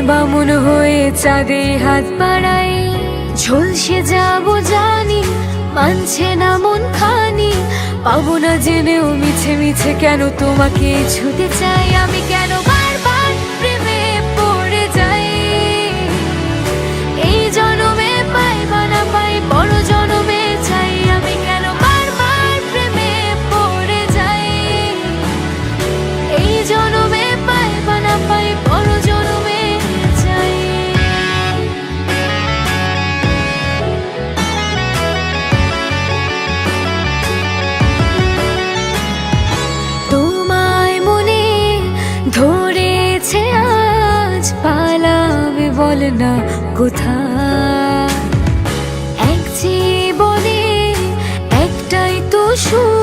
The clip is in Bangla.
বামুন হয়ে চাঁদে হাত বাড়াই, ঝলসে যাবো জানি, মানছে না মন খানি। পাবো না জেনেও মিছে মিছে কেন তোমাকে ছুতে চাই, আমি কেন বারবার প্রেমে পড়ে যাই। এই জনমে পাই বা না পাই, বড় জনমে চাই, আমি কেন বারবার প্রেমে পড়ে যাই। এই জনমে পাই বা না পাই, বড় জনমে চাই। তোমায় মনে ধরেছে আজ, পালাবে বল না কোথায়। এক জীবনে একটাই তো সুখ,